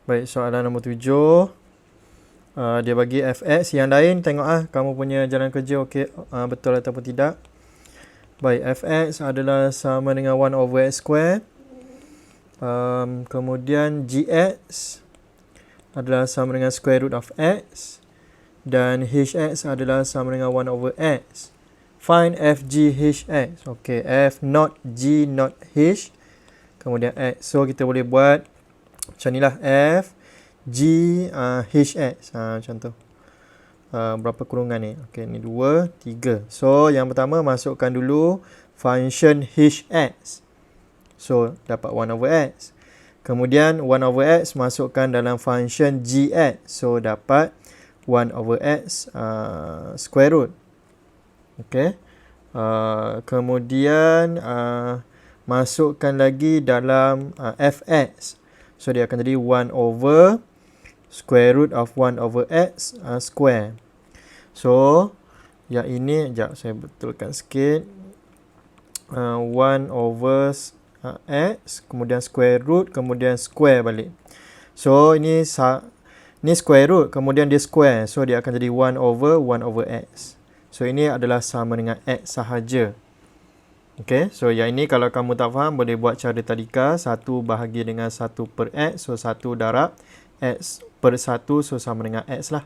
Baik, soalan nombor 7. Dia bagi fx. Yang lain tengok kamu punya jalan kerja okey, betul ataupun tidak. Baik, fx adalah sama dengan 1 over x square. Kemudian gx adalah sama dengan square root of x. Dan hx adalah sama dengan 1 over x. Find f, g, h, x. Okey, f not g not h. Kemudian x. So, kita boleh buat macam ni lah. F, g, h, x. Macam tu. Berapa kurungan ni? Okey, ni 2, 3. So, yang pertama masukkan dulu function hx. So, dapat 1 over x. Kemudian 1 over x masukkan dalam function gx. So, dapat 1 over x square root. Okey. Kemudian masukkan lagi dalam fx. So, dia akan jadi 1 over square root of 1 over x square. So, yang ini, sekejap saya betulkan sikit. 1 over x, kemudian square root, kemudian square balik. So, ini square root, kemudian dia square. So, dia akan jadi 1 over x. So, ini adalah sama dengan x sahaja. Okay, so yang ini kalau kamu tak faham, boleh buat cara tadika. 1 bahagi dengan 1 per x. So, 1 darab x per 1. So, sama dengan x lah.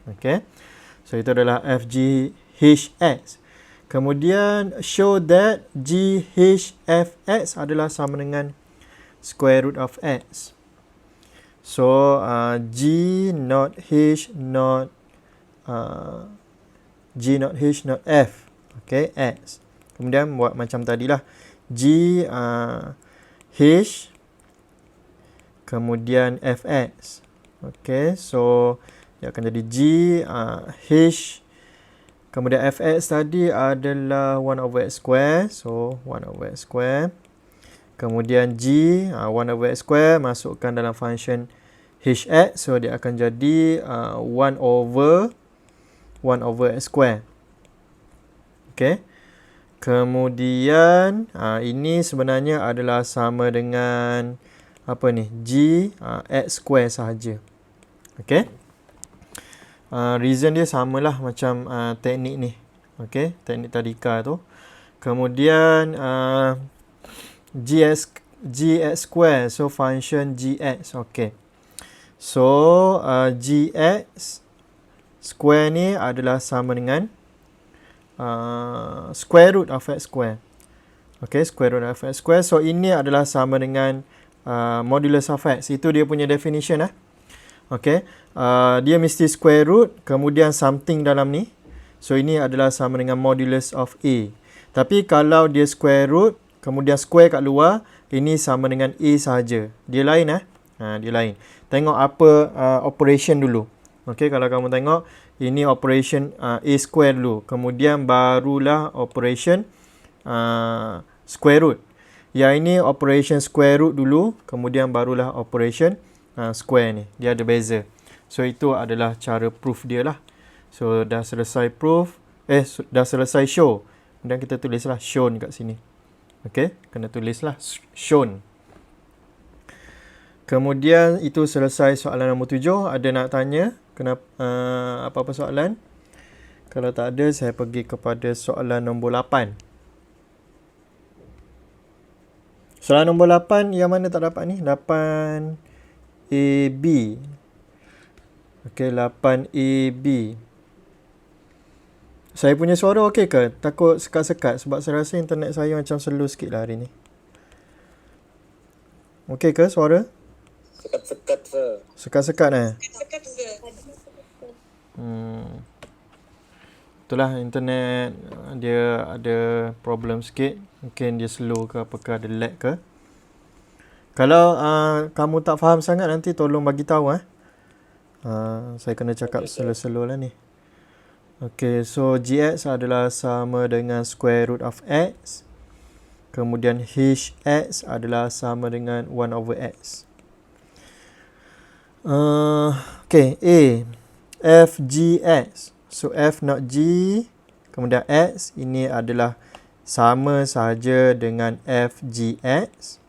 Okay, so itu adalah f, g, h, x. Kemudian, show that g, h, f, x adalah sama dengan square root of x. So, g not h not g not h not f. Okay, x. Kemudian buat macam tadilah. G, h, kemudian fx. Okay, so dia akan jadi g, h, kemudian fx tadi adalah 1 over x square. So, 1 over x square. Kemudian g, 1 over x square masukkan dalam function hx. So, dia akan jadi 1 over x square. Okay. Kemudian ini sebenarnya adalah sama dengan apa ni? G x square sahaja. Okey. Reason dia samalah macam teknik ni. Okey, teknik tadika tu. Kemudian gx square, so function gx. Okey. So gx square ni adalah sama dengan square root of x square. Okay, square root of x square. So, ini adalah sama dengan modulus of x. Itu dia punya definition. Okay, dia mesti square root, kemudian something dalam ni. So, ini adalah sama dengan modulus of a. Tapi, kalau dia square root, kemudian square kat luar, ini sama dengan a sahaja. Dia lain. Dia lain. Tengok apa operation dulu. Okay, kalau kamu tengok, ini operation a square dulu. Kemudian barulah operation square root. Yang ini operation square root dulu. Kemudian barulah operation square ni. Dia ada beza. So, itu adalah cara proof dia lah. So, dah selesai proof. Dah selesai show. Kemudian kita tulislah shown kat sini. Okay, kena tulislah shown. Kemudian itu selesai soalan nombor 7. Ada nak tanya? Kenapa apa-apa soalan? Kalau tak ada, saya pergi kepada soalan nombor 8. Soalan nombor 8 yang mana tak dapat ni? 8AB. Okey, 8AB. Saya punya suara okey ke? Takut sekat-sekat sebab saya rasa internet saya macam slow sikit lah hari ni. Okey ke suara? Sekat-sekat, sir. Sekat-sekat Sekat sir. Itulah internet dia ada problem sikit. Mungkin dia slow ke apakah ada lag ke. Kalau kamu tak faham sangat nanti tolong bagi tahu saya kena cakap slow-slow lah ni. Okay, so gx adalah sama dengan square root of x. Kemudian hx adalah sama dengan 1 over x. Okay, A. F, G, X. So, F not G. Kemudian X. Ini adalah sama sahaja dengan F, G, X.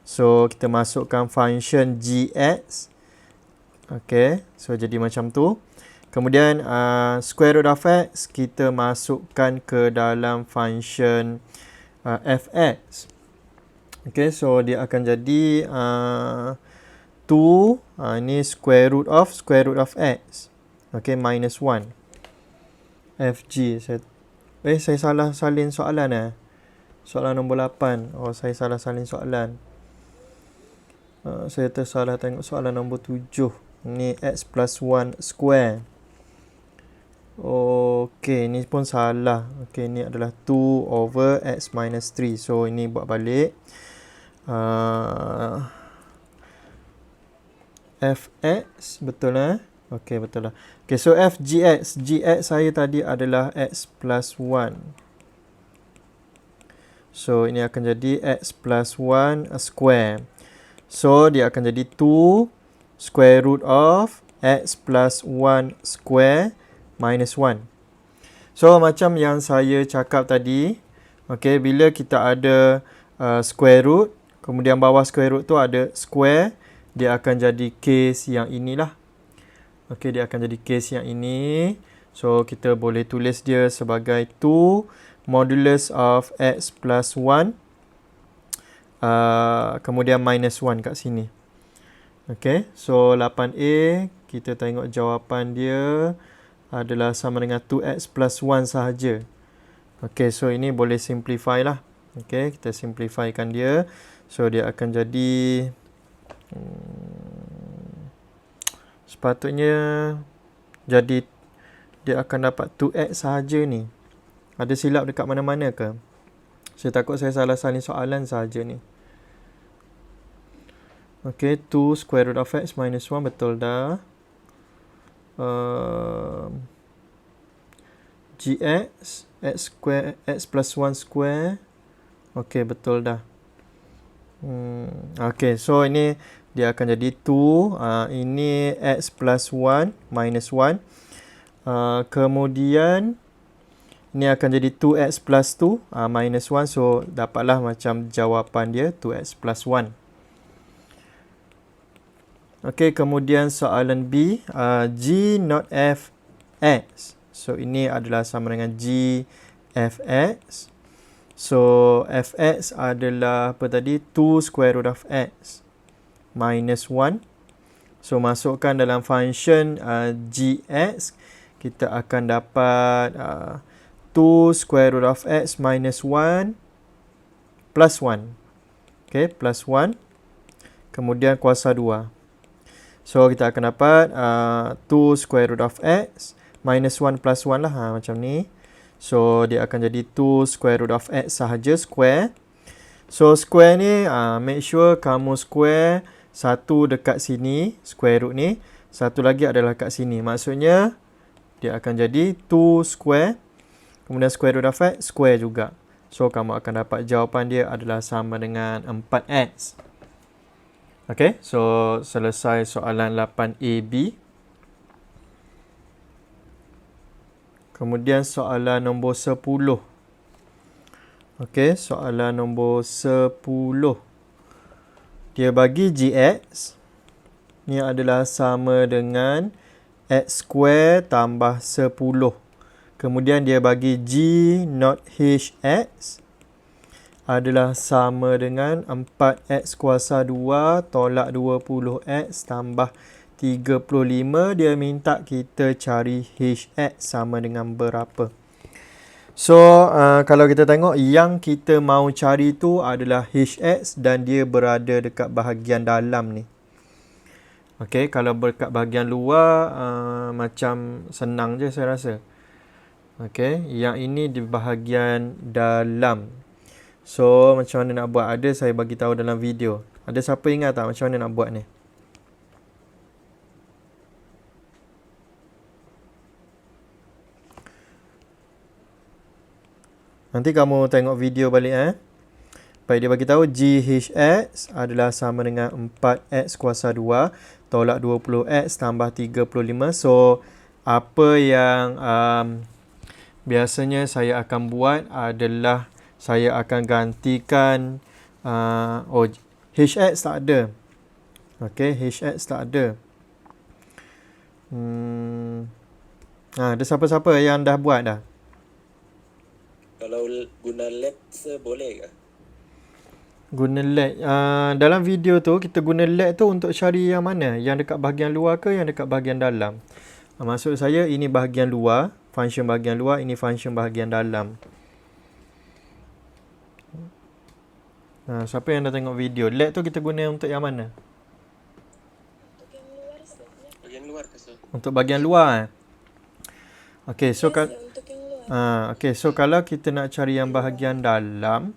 So kita masukkan function gx. Okay, so jadi macam tu. Kemudian square root of x kita masukkan ke dalam function fx. Okay, so dia akan jadi 2 ini square root of x. Okay, minus 1 fg. Saya salah salin soalan soalan nombor 8. Oh, saya salah salin soalan. Saya tersalah tengok soalan nombor 7. Ni x plus 1 square. Okey, ni pun salah. Okey, ni adalah 2 over x minus 3. So, ini buat balik. Fx, betul Okey, betul lah. Okey, so f gx. Gx saya tadi adalah x plus 1. So, ini akan jadi x plus 1 square. So, dia akan jadi 2 square root of x plus 1 square minus 1. So, macam yang saya cakap tadi, okay, bila kita ada square root, kemudian bawah square root tu ada square, dia akan jadi case yang inilah. Okay, dia akan jadi case yang ini. So, kita boleh tulis dia sebagai 2 modulus of x plus 1, kemudian minus 1 kat sini. Okay, so 8A, kita tengok jawapan dia adalah sama dengan 2x plus 1 sahaja. Okay, so ini boleh simplify lah. Okay, kita simplifykan dia. So, dia akan jadi sepatutnya jadi dia akan dapat 2x sahaja ni. Ada silap dekat mana-mana ke? Saya takut saya salah salin soalan sahaja ni. Okay, 2 square root of x minus 1, betul dah. Gx, x square, x plus 1 square. Okay, betul dah. Okay, so ini dia akan jadi 2. Ini x plus 1 minus 1. Kemudian ini akan jadi 2x plus 2 minus 1. So, dapatlah macam jawapan dia 2x plus 1. Okey, kemudian soalan B, G not f x. So, ini adalah sama dengan G fx. So, fx adalah apa tadi? 2 square root of x minus 1. So, masukkan dalam function gx. Kita akan dapat 2 square root of x minus 1 plus 1. Okey, plus 1. Kemudian kuasa 2. So, kita akan dapat 2 square root of x minus 1 plus 1 lah. Macam ni. So, dia akan jadi 2 square root of x sahaja, square. So, square ni, make sure kamu square satu dekat sini, square root ni. Satu lagi adalah kat sini. Maksudnya, dia akan jadi 2 square. Kemudian square root of x, square juga. So, kamu akan dapat jawapan dia adalah sama dengan 4x. Okay, so selesai soalan 8AB. Kemudian soalan nombor 10. Okay, soalan nombor 10. Dia bagi gx. Ni adalah sama dengan x square tambah 10. Kemudian dia bagi g not hx adalah sama dengan 4x kuasa 2 tolak 20x tambah 35. Dia minta kita cari hx sama dengan berapa. So, kalau kita tengok yang kita mau cari tu adalah hx dan dia berada dekat bahagian dalam ni. Okay, kalau dekat bahagian luar macam senang je saya rasa. Okay, yang ini di bahagian dalam. So, macam mana nak buat? Ada saya bagi tahu dalam video. Ada siapa ingat tak macam mana nak buat ni? Nanti kamu tengok video balik Baik, dia bagi tahu GHX adalah sama dengan 4x kuasa 2 tolak 20x tambah 35. So, apa yang biasanya saya akan buat adalah saya akan gantikan hx tak ada. Okey, hx tak ada. Ada siapa-siapa yang dah buat dah? Kalau guna let boleh ke? Guna let. Dalam video tu, kita guna let tu untuk cari yang mana? Yang dekat bahagian luar ke yang dekat bahagian dalam? Maksud saya, ini bahagian luar. Function bahagian luar. Ini function bahagian dalam. Siapa yang dah tengok video? Let tu kita guna untuk yang mana? Bagian luar ke so? Untuk bahagian luar. Okay, so Untuk yang luar. okay, so kalau kita nak cari yang bahagian dalam,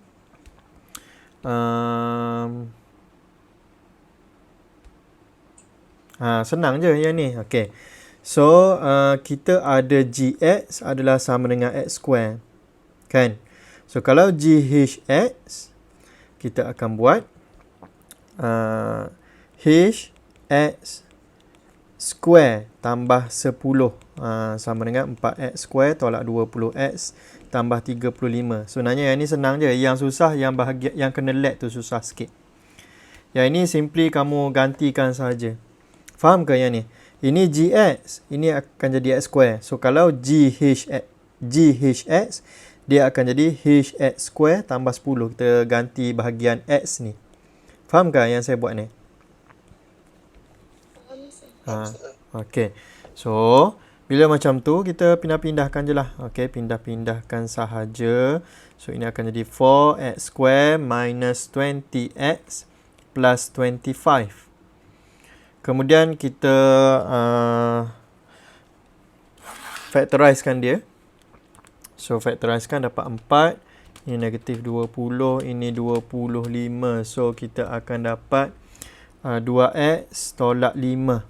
senang je yang ni. Okay, so kita ada gx adalah sama dengan x square, kan? So kalaughx, kita akan buat hx square tambah 10 sama dengan 4x square tolak 20x tambah 35. Sebenarnya yang ni senang je. Yang susah yang bahagian yang kena let tu susah sikit. Yang ini simply kamu gantikan saja. Faham ke yang ni? Ini gx, ini akan jadi x square. So kalaughx dia akan jadi hx square tambah 10. Kita ganti bahagian x ni. Faham ke yang saya buat ni? Okey. So, bila macam tu, kita pindah-pindahkan je lah. Okey, pindah-pindahkan sahaja. So, ini akan jadi 4x square minus 20x plus 25. Kemudian kita factorizekan dia. So, factorizekan dapat 4. Ini negatif 20. Ini 25. So, kita akan dapat 2x tolak 5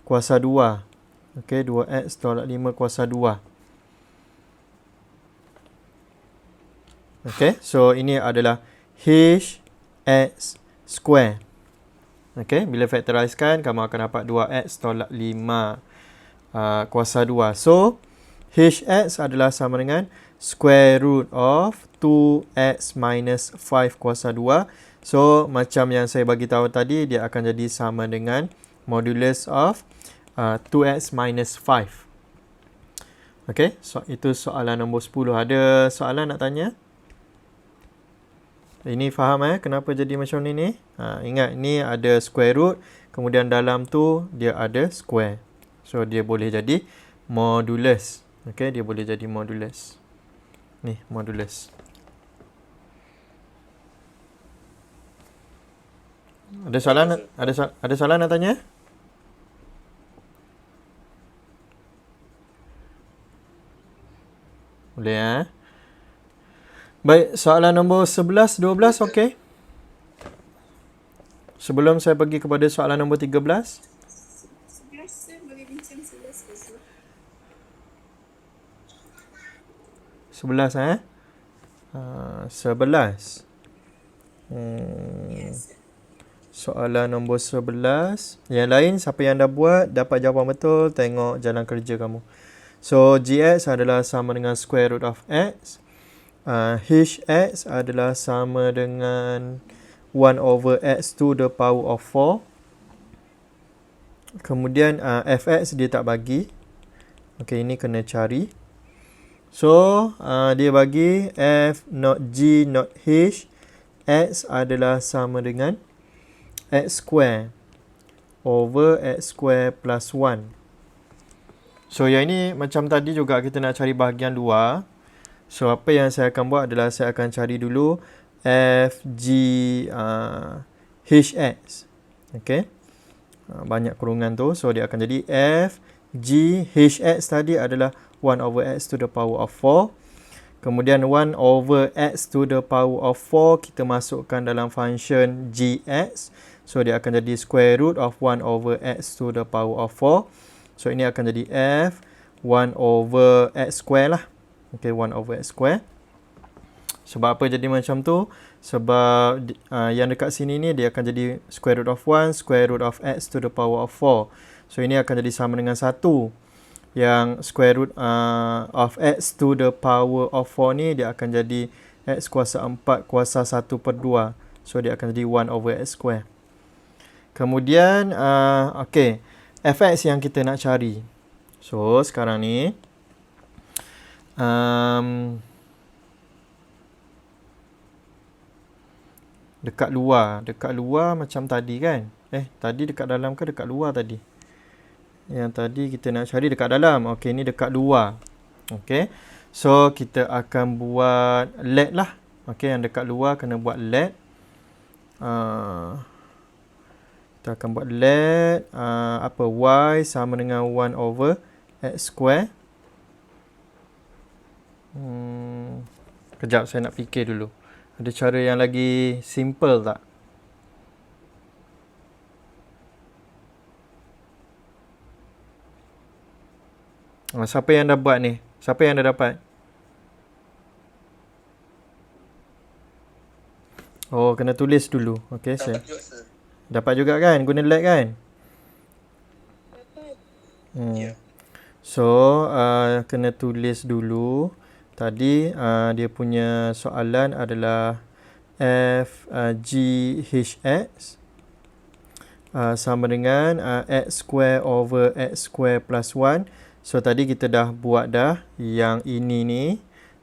kuasa 2. Okey, 2x tolak 5 kuasa 2. Okey, so ini adalah hx square. Okey, bila factorizekan, kamu akan dapat 2x tolak 5 kuasa 2. So, hx adalah sama dengan square root of 2x minus 5 kuasa 2. So, macam yang saya bagi tahu tadi, dia akan jadi sama dengan modulus of 2x minus 5. Okey, so itu soalan nombor 10. Ada soalan nak tanya? Ini faham kenapa jadi macam ni? Ingat, ni ada square root, kemudian dalam tu dia ada square. So, dia boleh jadi modulus. Okey, dia boleh jadi modulus. Ni, modulus. Ada soalan? Ada soalan nak tanya? Boleh Baik, soalan nombor 11, 12 okey. Sebelum saya pergi kepada soalan nombor 13. 11 boleh bincang 11 besok. 11 11. Yes. Soalan nombor 11. Yang lain, siapa yang dah buat, dapat jawapan betul, tengok jalan kerja kamu. So, gx adalah sama dengan square root of x. Hx adalah sama dengan 1 over x to the power of 4. Kemudian, fx dia tak bagi. Okey, ini kena cari. So, dia bagi f not g not h. X adalah sama dengan x square over x square plus 1. So, yang ini macam tadi juga kita nak cari bahagian luar. So, apa yang saya akan buat adalah saya akan cari dulu f, g, hx. Okay. Banyak kurungan tu. So, dia akan jadi f, g, hx tadi adalah 1 over x to the power of 4. Kemudian 1 over x to the power of 4 kita masukkan dalam function gx. So, dia akan jadi square root of 1 over x to the power of 4. So, ini akan jadi f 1 over x square lah. Okay, 1 over x square. Sebab apa jadi macam tu? Sebab yang dekat sini ni dia akan jadi square root of 1, square root of x to the power of 4. So, ini akan jadi sama dengan 1. Yang square root of x to the power of 4 ni dia akan jadi x kuasa 4 kuasa 1/2. So dia akan jadi 1 over x square. Kemudian okey, fx yang kita nak cari. So sekarang ni dekat luar macam tadi kan. Tadi dekat dalam ke dekat luar tadi? Yang tadi kita nak cari dekat dalam. Okey, ni dekat luar. Okey. So kita akan buat let lah. Okey, yang dekat luar kena buat let. Kita akan buat let y sama dengan 1 over x square. Kejap, saya nak fikir dulu. Ada cara yang lagi simple tak? Siapa yang dah buat ni? Siapa yang dah dapat? Oh, kena tulis dulu. Okey, saya. Dapat juga, sir. Dapat juga kan? Guna let kan? Dapat. Ya. So, kena tulis dulu. Tadi dia punya soalan adalah f g h x sama dengan x square over x square plus 1. So, tadi kita dah buat dah yang ini ni.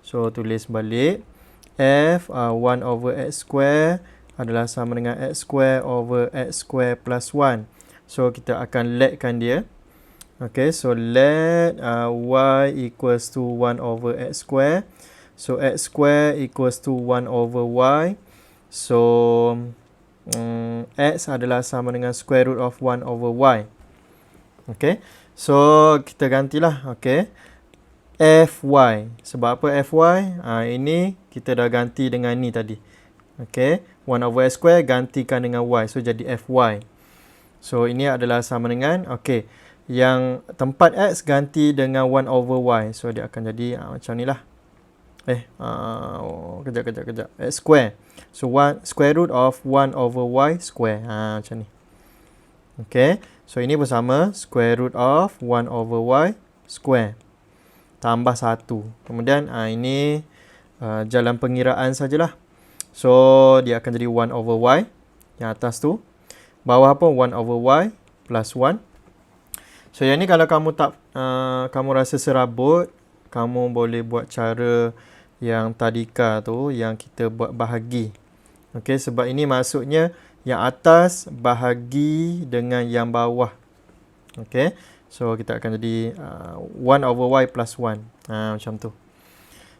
So, tulis balik. F 1 over x square adalah sama dengan x square over x square plus 1. So, kita akan letkan dia. Okay, so let y equals to 1 over x square. So, x square equals to 1 over y. So, x adalah sama dengan square root of 1 over y. Okay, so kita gantilah. Okay, fy. Sebab apa fy? Ini kita dah ganti dengan ni tadi. Okay, 1 over x square gantikan dengan y. So, jadi fy. So, ini adalah sama dengan, okay, yang tempat x ganti dengan 1 over y. So, dia akan jadi macam ni lah. Kejap. X square. So, square root of 1 over y square. Macam ni. Okay, so ini bersama square root of 1 over y square. Tambah 1. Kemudian ini jalan pengiraan sajalah. So, dia akan jadi 1 over y. Yang atas tu. Bawah pun 1 over y plus 1. So, yang ni kalau kamu tak kamu rasa serabut, kamu boleh buat cara yang tadika tu, yang kita buat bahagi. Okey, sebab ini maksudnya yang atas bahagi dengan yang bawah. Okey, so kita akan jadi 1 over y plus 1. Macam tu.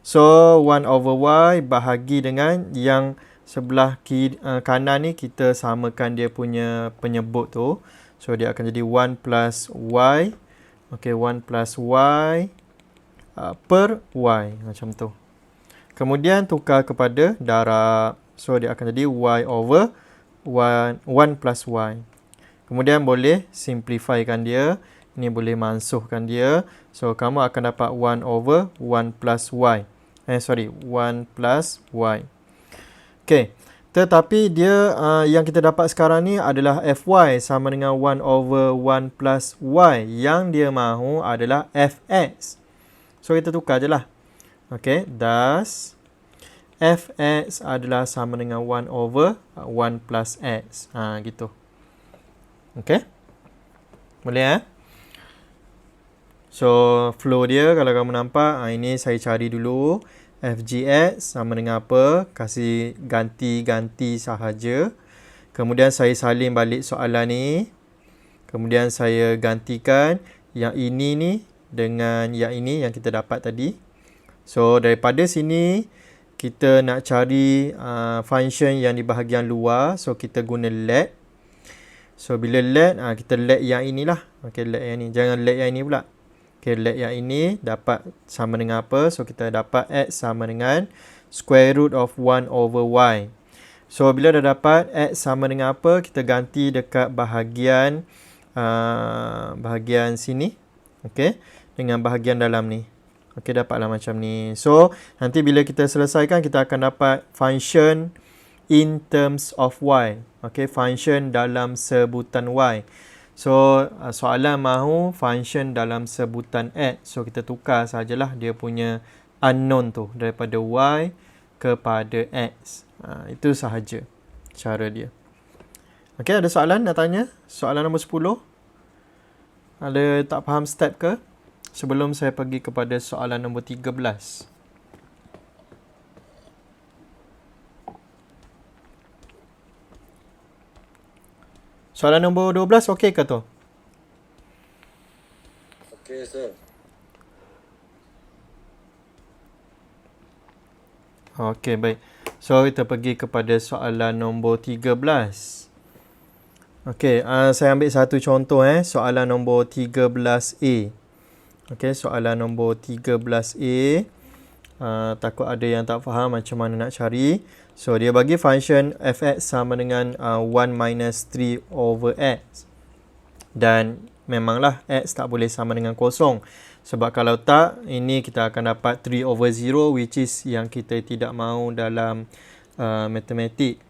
So, 1 over y bahagi dengan yang sebelah kanan ni, kita samakan dia punya penyebut tu. So, dia akan jadi 1 plus y. Okay, 1 plus y per y. Macam tu. Kemudian, tukar kepada darab. So, dia akan jadi y over 1 plus y. Kemudian, boleh simplifykan dia. Ini boleh mansuhkan dia. So, kamu akan dapat 1 over 1 plus y. 1 plus y. Okay. Tetapi dia yang kita dapat sekarang ni adalah fy sama dengan 1 over 1 plus y. Yang dia mahu adalah fx. So, kita tukar je lah. Okay. Thus, fx adalah sama dengan 1 over 1 plus x. Gitu. Okay. Boleh So, flow dia kalau kamu nampak, ini saya cari dulu. FGX sama dengan apa? Kasih ganti-ganti sahaja. Kemudian saya salin balik soalan ni. Kemudian saya gantikan yang ini ni dengan yang ini yang kita dapat tadi. So, daripada sini kita nak cari function yang di bahagian luar. So, kita guna let. So, bila let, kita let yang inilah. Okay, let yang ni. Jangan let yang ini pula. Okay, let yang ini dapat sama dengan apa? So, kita dapat x sama dengan square root of 1 over y. So, bila dah dapat x sama dengan apa? Kita ganti dekat bahagian bahagian sini. Okay, dengan bahagian dalam ni. Okay, dapatlah macam ni. So, nanti bila kita selesaikan, kita akan dapat function in terms of y. Okay, function dalam sebutan y. So, soalan mahu function dalam sebutan x. So, kita tukar sajalah dia punya unknown tu. Daripada y kepada x. Itu sahaja. cara dia. Okey, ada soalan nak tanya? Soalan nombor 10. Ada tak faham step ke? Sebelum saya pergi kepada soalan nombor 13. Soalan nombor 12 okey ke tu? Okey, sir. Okey, baik. So, kita pergi kepada soalan nombor 13. Okey, saya ambil satu contoh soalan nombor 13A. Okey, soalan nombor 13A. Takut ada yang tak faham macam mana nak cari. So, dia bagi function f(x) sama dengan 1 minus 3 over x. Dan memanglah x tak boleh sama dengan kosong. Sebab kalau tak, ini kita akan dapat 3 over 0, which is yang kita tidak mahu dalam matematik.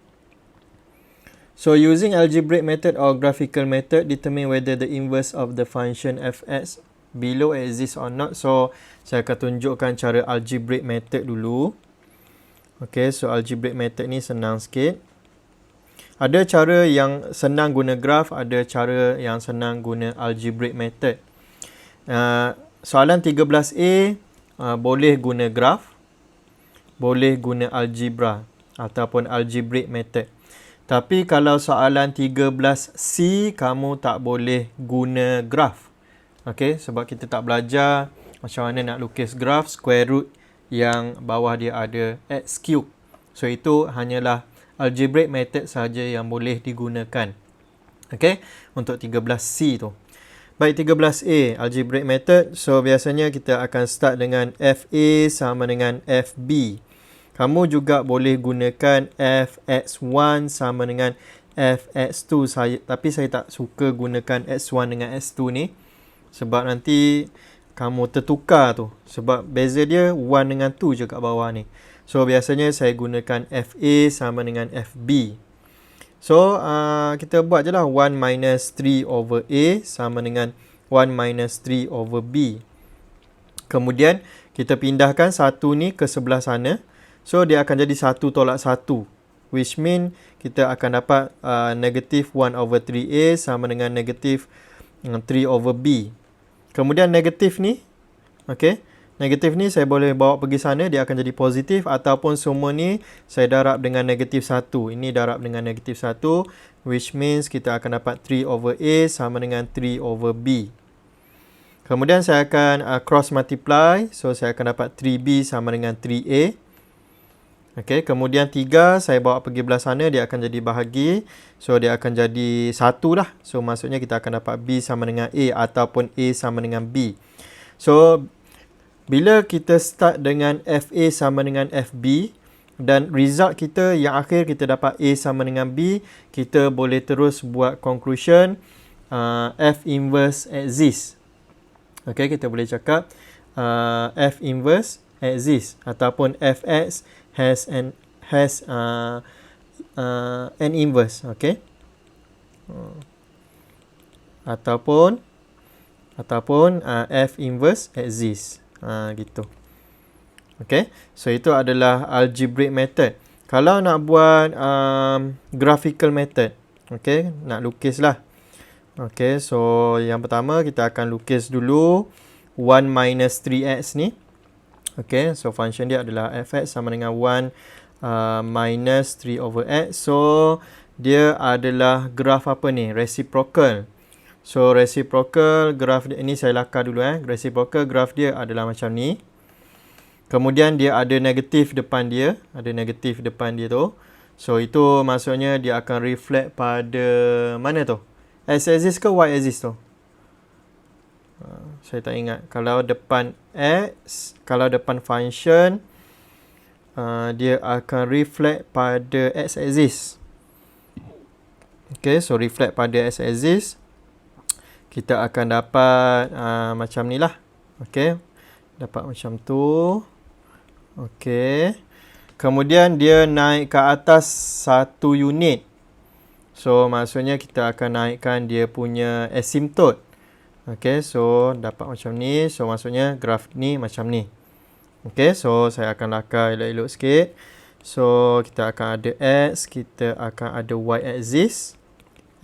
So, using algebraic method or graphical method, determine whether the inverse of the function f(x) below exists or not. So, saya akan tunjukkan cara algebraic method dulu. Okay, so algebraic method ni senang sikit. Ada cara yang senang guna graf, ada cara yang senang guna algebraic method. Soalan 13A, boleh guna graf, boleh guna algebra ataupun algebraic method. Tapi kalau soalan 13C, kamu tak boleh guna graf. Okay, sebab kita tak belajar macam mana nak lukis graf square root yang bawah dia ada x cube. So, itu hanyalah algebraic method sahaja yang boleh digunakan. Okay, untuk 13C tu. Baik, 13A, algebraic method. So, biasanya kita akan start dengan FA sama dengan FB. Kamu juga boleh gunakan fx1 sama dengan fx2. Tapi saya tak suka gunakan x1 dengan x2 ni. Sebab nanti kamu tertukar tu. Sebab beza dia 1 dengan 2 je kat bawah ni. So, biasanya saya gunakan FA sama dengan FB. So, kita buat je lah 1 minus 3 over A sama dengan 1 minus 3 over B. Kemudian, kita pindahkan 1 ni ke sebelah sana. So, dia akan jadi 1 tolak 1. Which mean, kita akan dapat negative 1 over 3A sama dengan negative 3 over B. Kemudian, negatif ni, okay, negatif ni saya boleh bawa pergi sana, dia akan jadi positif. Ataupun semua ni saya darab dengan negatif 1. Ini darab dengan negatif 1. Which means kita akan dapat 3 over A sama dengan 3 over B. Kemudian saya akan cross multiply. So, saya akan dapat 3B sama dengan 3A. Okay, kemudian 3 saya bawa pergi belah sana, dia akan jadi bahagi. So, dia akan jadi 1 lah. So, maksudnya kita akan dapat B sama dengan A ataupun A sama dengan B. So, bila kita start dengan FA sama dengan FB dan result kita yang akhir kita dapat A sama dengan B, kita boleh terus buat conclusion F inverse exists. Okay, kita boleh cakap F inverse exists ataupun Fx has an inverse. Okay, ataupun F inverse exists. Gitu. Okay, so itu adalah algebraic method. Kalau nak buat graphical method, okay, nak lukis lah. Okay, so yang pertama kita akan lukis dulu 1 minus 3x ni. Okay, so function dia adalah fx sama dengan 1 minus 3 over x. So, dia adalah graf apa ni? Reciprocal. So, reciprocal graf dia, ini saya lakar dulu Reciprocal graf dia adalah macam ni. Kemudian dia ada negatif depan dia. Ada negatif depan dia tu. So, itu maksudnya dia akan reflect pada mana tu? X axis ke Y axis tu? Saya tak ingat. Kalau depan X, kalau depan function, dia akan reflect pada X axis. Okay, so reflect pada X axis. Kita akan dapat macam ni lah. Okay, dapat macam tu. Okay, kemudian dia naik ke atas 1 unit. So, maksudnya kita akan naikkan dia punya asymptote. Okay, so dapat macam ni. So, maksudnya graf ni macam ni. Okay, so saya akan lakar elok-elok sikit. So kita akan ada X, kita akan ada Y axis,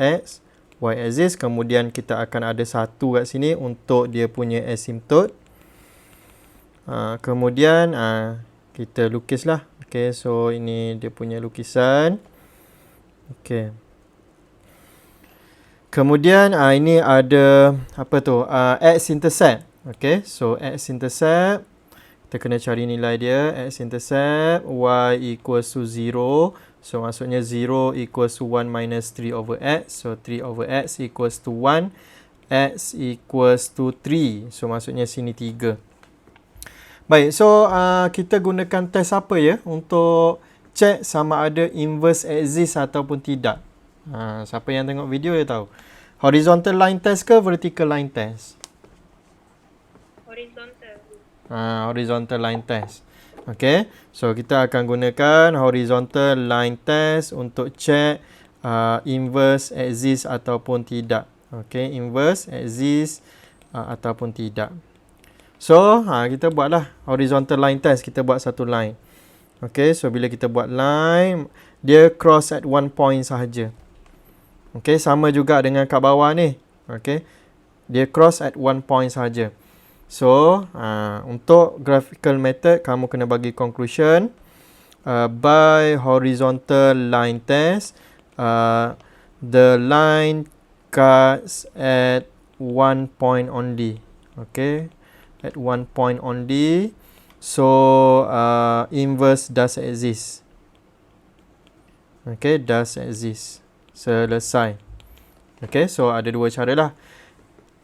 X, Y axis, kemudian kita akan ada 1 kat sini untuk dia punya asymptote. Kemudian kita lukislah. Okay, so ini dia punya lukisan. Okay. Kemudian ini ada apa tu? X-intercept. Okay, so X-intercept, kita kena cari nilai dia. X-intercept Y equals to 0. So maksudnya 0 equals to 1 minus 3 over X. So 3 over X equals to 1. X equals to 3. So maksudnya sini 3. Baik, so kita gunakan test apa ya untuk check sama ada inverse exist ataupun tidak. Siapa yang tengok video dia tahu. Horizontal line test ke vertical line test? Horizontal. Horizontal line test. Okay, so kita akan gunakan horizontal line test untuk check inverse exist ataupun tidak. Okay, inverse exist ataupun tidak. So, kita buatlah horizontal line test. Kita buat satu line. Okay, so bila kita buat line, dia cross at one point sahaja. Okay, sama juga dengan kat bawah ni. Okay, dia cross at one point sahaja. So, untuk graphical method, kamu kena bagi conclusion. By horizontal line test, the line cuts at one point only. Okay, at one point only. So, inverse does exist. Okay, does exist. Selesai. Okay, so ada dua cara lah.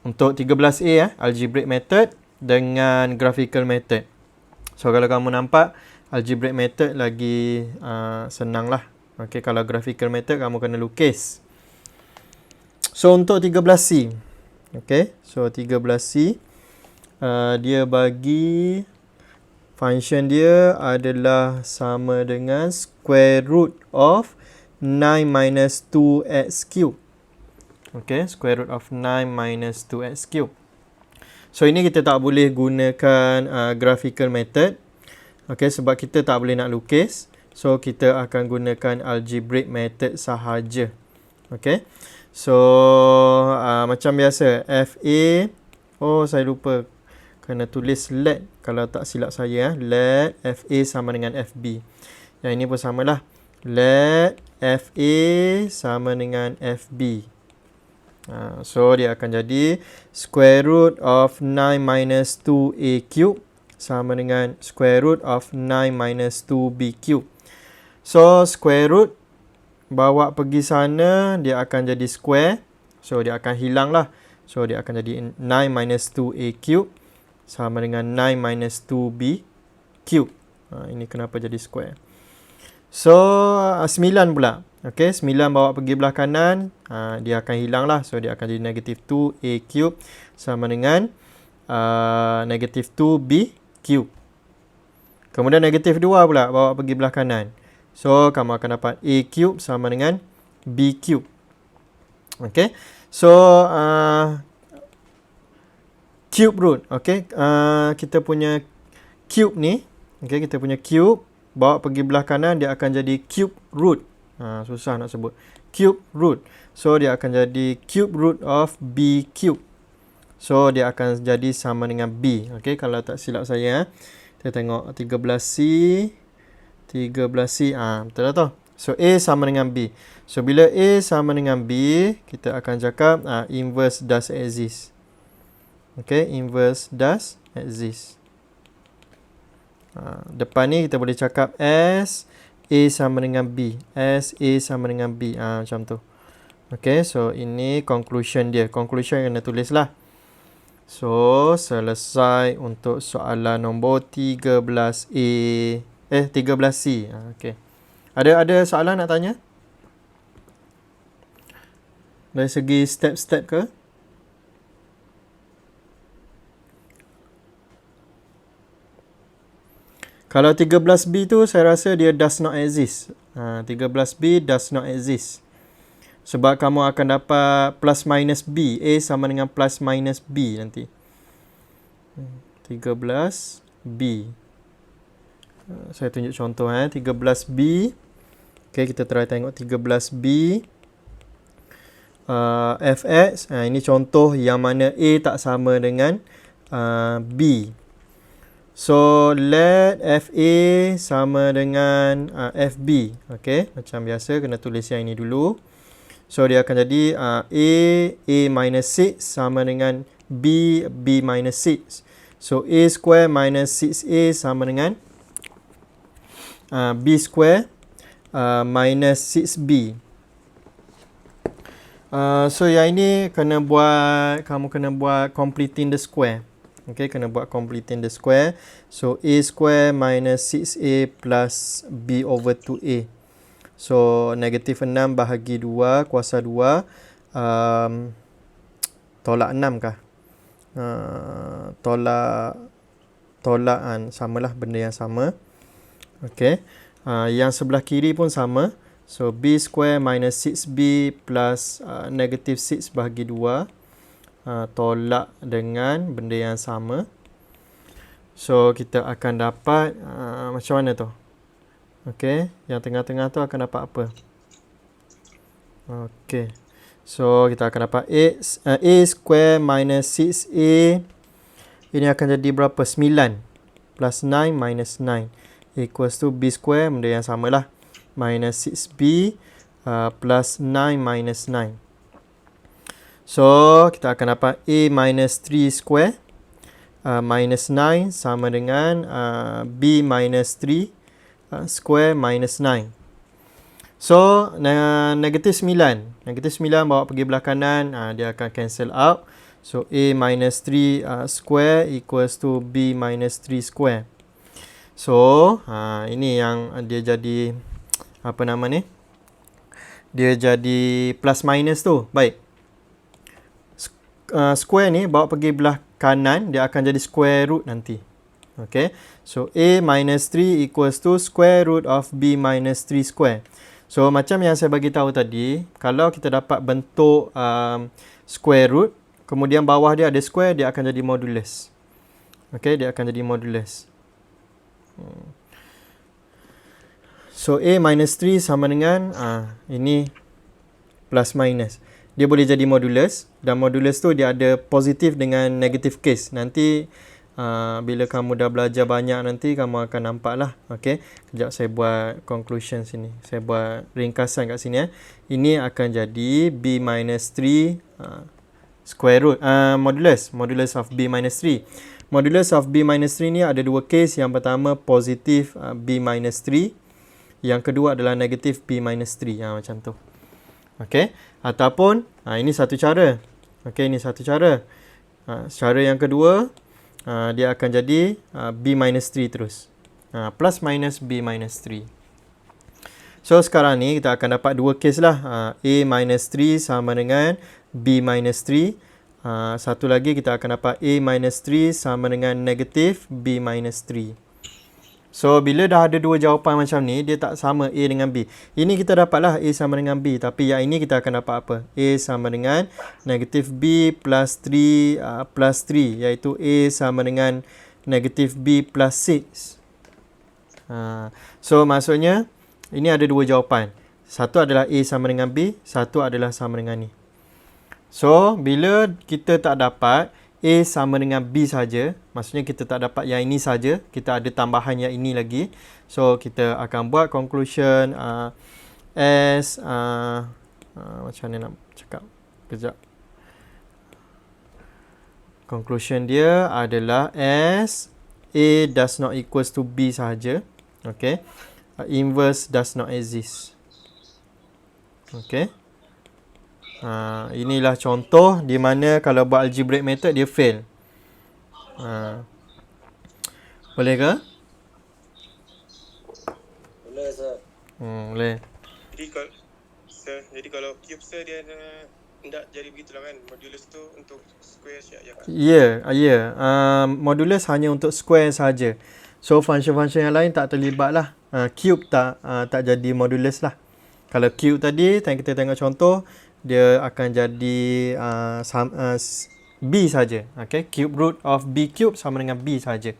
Untuk 13A, algebraic method dengan graphical method. So, kalau kamu nampak, algebraic method lagi senang lah. Okay, kalau graphical method, kamu kena lukis. So, untuk 13C. Okay, so 13C. Dia bagi function dia adalah sama dengan square root of 9 minus 2x cube. Okay, square root of 9 minus 2x cube. So, ini kita tak boleh gunakan graphical method. Okay, sebab kita tak boleh nak lukis. So, kita akan gunakan algebraic method sahaja. Okay. So, macam biasa, FA. Oh, saya lupa. Kena tulis let kalau tak silap saya. Let FA sama dengan FB. Yang ini pun samalah. Let FA sama dengan FB. So, dia akan jadi square root of 9 minus 2A cube sama dengan square root of 9 minus 2B cube. So, square root bawa pergi sana, dia akan jadi square. So, dia akan hilang lah. So, dia akan jadi 9 minus 2A cube sama dengan 9 minus 2B cube. Ini kenapa jadi square. So, 9 pula. Okay, 9 bawa pergi belah kanan. Dia akan hilang lah. So, dia akan jadi negative 2A cube sama dengan negative 2B cube. Kemudian negative 2 pula bawa pergi belah kanan. So, kamu akan dapat A cube sama dengan B cube. Okay. So, cube root. Okay. Kita punya cube ni. Okay, kita punya cube. Bawa pergi belah kanan, dia akan jadi cube root. Susah nak sebut. Cube root. So, dia akan jadi cube root of B cube. So, dia akan jadi sama dengan B. Okay, kalau tak silap saya. Kita tengok 13C. 13C. Betul lah tu. So, A sama dengan B. So, bila A sama dengan B, kita akan cakap inverse does exist. Okay, inverse does exist. Depan ni kita boleh cakap S A sama dengan B. S A sama dengan B. Macam tu. Okay, so ini conclusion dia. Conclusion yang kena tulis lah. So, selesai untuk soalan nombor 13A. 13C. Okay. Ada soalan nak tanya? Dari segi step-step ke? Kalau 13B tu saya rasa dia does not exist. 13B does not exist. Sebab kamu akan dapat plus minus B. A sama dengan plus minus B nanti. 13B. Saya tunjuk contoh 13B. Okay, kita try tengok 13B. Fx. Ini contoh yang mana A tak sama dengan B. So, let FA sama dengan FB. Okay, macam biasa kena tulis yang ini dulu. So, dia akan jadi A minus 6 sama dengan B minus 6. So, A square minus 6A sama dengan B square minus 6B. So, yang ini kamu kena buat completing the square. Okay, kena buat completing the square. So, A square minus 6A plus B over 2A. So, negatif 6 bahagi 2 kuasa 2. Tolak 6 kah? Tolak samalah, benda yang sama. Okay. Yang sebelah kiri pun sama. So, B square minus 6B plus negatif 6 bahagi 2. Tolak dengan benda yang sama. So, kita akan dapat macam mana tu? Okay. Yang tengah-tengah tu akan dapat apa? Okay. So, kita akan dapat A square minus 6A. Ini akan jadi berapa? 9 plus 9 minus 9 equals to B square, benda yang samalah, minus 6B plus 9 minus 9. So, kita akan dapat A minus 3 square minus 9 sama dengan B minus 3 square minus 9. So, negatif 9. Negatif 9 bawa pergi belah kanan, dia akan cancel out. So, A minus 3 square equals to B minus 3 square. So, ini yang dia jadi, apa nama ni? Dia jadi plus minus tu. Baik. Square ni bawa pergi belah kanan, dia akan jadi square root nanti. Okay. So, A minus 3 equals to square root of B minus 3 square. So, macam yang saya bagi tahu tadi, kalau kita dapat bentuk square root, kemudian bawah dia ada square, dia akan jadi modulus. Okay, dia akan jadi modulus. So, A minus 3 sama dengan, ini plus minus. Dia boleh jadi modulus, dan modulus tu dia ada positif dengan negatif case. Nanti, bila kamu dah belajar banyak nanti, kamu akan nampak lah. Okay, kejap saya buat conclusion sini. Saya buat ringkasan kat sini. Ini akan jadi B minus 3 square root, modulus of B minus 3. Modulus of B minus 3 ni ada dua case. Yang pertama positif B minus 3. Yang kedua adalah negatif B minus 3. Macam tu. Okay. Ataupun, ini satu cara. Okay, ini satu cara. Cara yang kedua, dia akan jadi B minus 3 terus. Plus minus B minus 3. So, sekarang ni kita akan dapat dua case lah. A minus 3 sama dengan B minus 3. Satu lagi kita akan dapat A minus 3 sama dengan negatif B minus 3. So, bila dah ada dua jawapan macam ni, dia tak sama A dengan B. Ini kita dapatlah A sama dengan B. Tapi yang ini kita akan dapat apa? A sama dengan negatif B plus 3 plus 3. Iaitu A sama dengan negatif B plus 6. So, maksudnya, ini ada dua jawapan. Satu adalah A sama dengan B. Satu adalah sama dengan ni. So, bila kita tak dapat A sama dengan B saja, maksudnya kita tak dapat yang ini saja, kita ada tambahan yang ini lagi. So, kita akan buat conclusion S, macam mana nak cakap? Kejap. Conclusion dia adalah S, A does not equals to B sahaja. Okay. Inverse does not exist. Okay. Inilah contoh di mana kalau buat algebraic method dia fail. Boleh ke? Boleh, sir. Boleh. Jadi kalau cube sir dia tidak jadi begitulah kan. Modulus tu untuk square saja kan. Ya. Modulus hanya untuk square saja. So function-function yang lain tak terlibat lah. Cube tak jadi modulus lah. Kalau cube tadi kita tengok contoh, dia akan jadi B saja. Okay, cube root of B cube sama dengan B saja.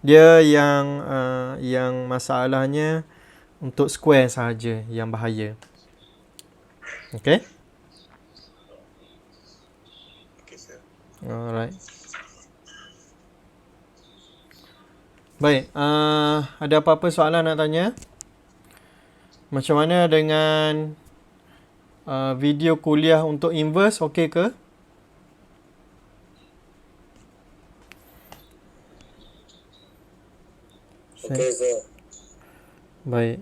Dia yang masalahnya untuk square sahaja yang bahaya. Okay? Okay, sir. Alright. Baik, ada apa-apa soalan nak tanya? Macam mana dengan video kuliah untuk inverse, okey ke? Okey, sir. Baik,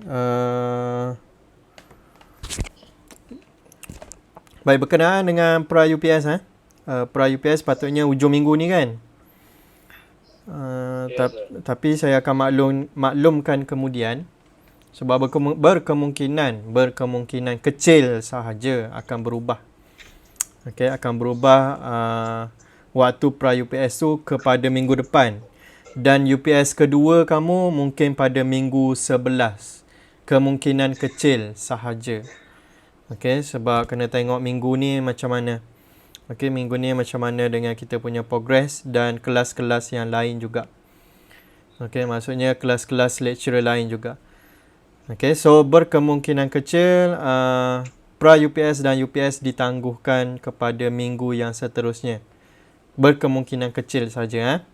baik, berkenaan dengan pra UPS pra UPS patutnya hujung minggu ni kan? Tapi saya akan maklumkan kemudian, sebab berkemungkinan kecil sahaja akan berubah. Okey, akan berubah waktu pra UPS tu kepada minggu depan. Dan UPS kedua kamu mungkin pada minggu 11. Kemungkinan kecil sahaja. Okey, sebab kena tengok minggu ni macam mana. Okey, minggu ni macam mana dengan kita punya progress dan kelas-kelas yang lain juga. Okey, maksudnya kelas-kelas lecturer lain juga. Okey, so berkemungkinan kecil pra UPS dan UPS ditangguhkan kepada minggu yang seterusnya. Berkemungkinan kecil saja.